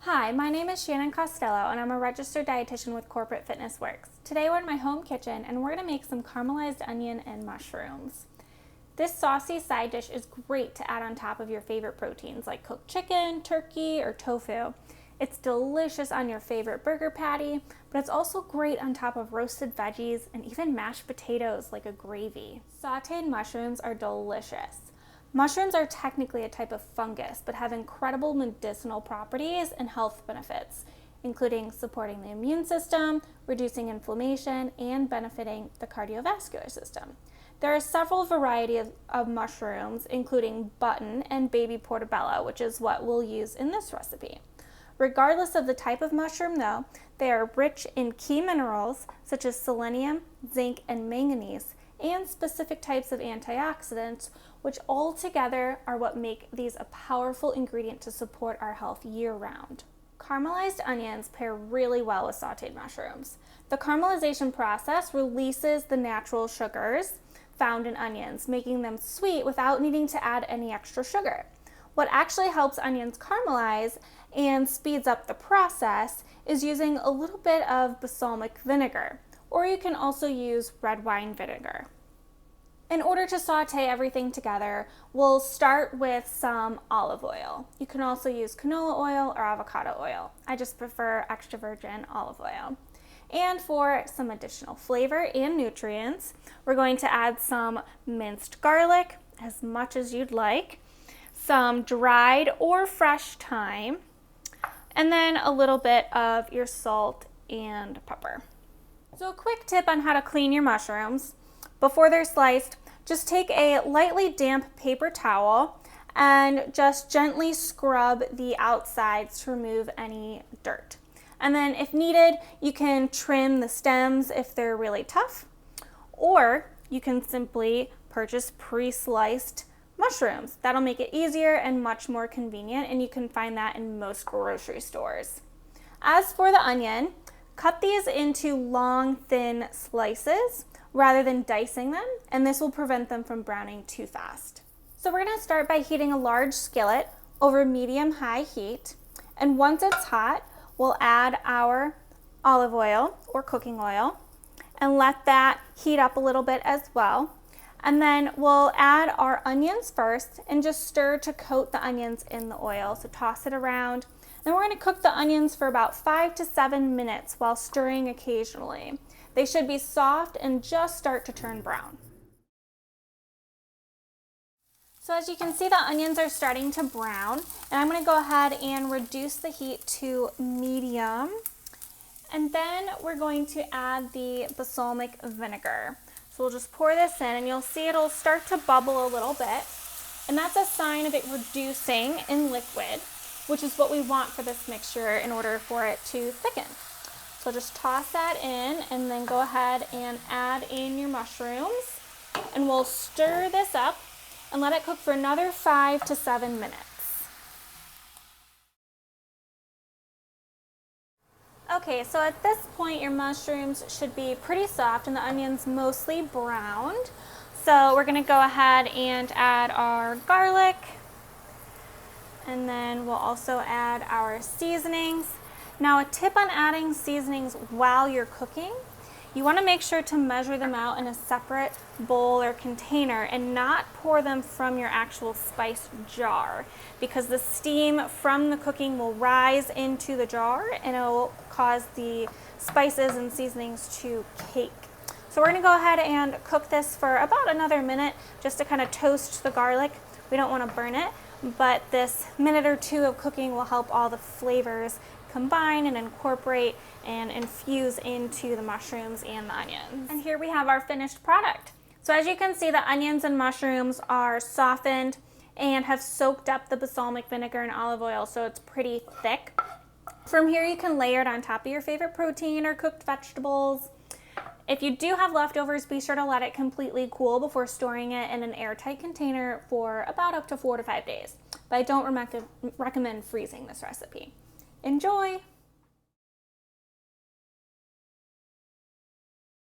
Hi, my name is Shannon Costello and I'm a registered dietitian with Corporate Fitness Works. Today we're in my home kitchen and we're going to make some caramelized onion and mushrooms. This saucy side dish is great to add on top of your favorite proteins like cooked chicken, turkey, or tofu. It's delicious on your favorite burger patty, but it's also great on top of roasted veggies and even mashed potatoes like a gravy. Sauteed mushrooms are delicious. Mushrooms are technically a type of fungus, but have incredible medicinal properties and health benefits, including supporting the immune system, reducing inflammation, and benefiting the cardiovascular system. There are several varieties of mushrooms, including button and baby portobello, which is what we'll use in this recipe. Regardless of the type of mushroom, though, they are rich in key minerals such as selenium, zinc, and manganese, and specific types of antioxidants, which all together are what make these a powerful ingredient to support our health year-round. Caramelized onions pair really well with sauteed mushrooms. The caramelization process releases the natural sugars found in onions, making them sweet without needing to add any extra sugar. What actually helps onions caramelize and speeds up the process is using a little bit of balsamic vinegar, or you can also use red wine vinegar. In order to saute everything together, we'll start with some olive oil. You can also use canola oil or avocado oil. I just prefer extra virgin olive oil. And for some additional flavor and nutrients, we're going to add some minced garlic, as much as you'd like, some dried or fresh thyme, and then a little bit of your salt and pepper. So a quick tip on how to clean your mushrooms. Before they're sliced, just take a lightly damp paper towel and just gently scrub the outsides to remove any dirt. And then if needed, you can trim the stems if they're really tough, or you can simply purchase pre-sliced mushrooms. That'll make it easier and much more convenient, and you can find that in most grocery stores. As for the onion, cut these into long, thin slices rather than dicing them, and this will prevent them from browning too fast. So we're going to start by heating a large skillet over medium-high heat, and once it's hot, we'll add our olive oil or cooking oil and let that heat up a little bit as well. And then we'll add our onions first and just stir to coat the onions in the oil. So toss it around. Then we're going to cook the onions for about 5 to 7 minutes while stirring occasionally. They should be soft and just start to turn brown. So as you can see, the onions are starting to brown, and I'm going to go ahead and reduce the heat to medium. And then we're going to add the balsamic vinegar. So we'll just pour this in, and you'll see it'll start to bubble a little bit, and that's a sign of it reducing in liquid, which is what we want for this mixture in order for it to thicken. So just toss that in and then go ahead and add in your mushrooms, and we'll stir this up and let it cook for another 5 to 7 minutes. Okay, so at this point your mushrooms should be pretty soft and the onions mostly browned. So we're going to go ahead and add our garlic, and then we'll also add our seasonings. Now, a tip on adding seasonings while you're cooking, you want to make sure to measure them out in a separate bowl or container and not pour them from your actual spice jar, because the steam from the cooking will rise into the jar and it will cause the spices and seasonings to cake. So we're going to go ahead and cook this for about another minute just to kind of toast the garlic. We don't want to burn it, but this minute or two of cooking will help all the flavors combine and incorporate and infuse into the mushrooms and the onions. And here we have our finished product. So as you can see, the onions and mushrooms are softened and have soaked up the balsamic vinegar and olive oil, so it's pretty thick. From here you can layer it on top of your favorite protein or cooked vegetables. If you do have leftovers, be sure to let it completely cool before storing it in an airtight container for about up to 4 to 5 days. But I don't recommend freezing this recipe. Enjoy!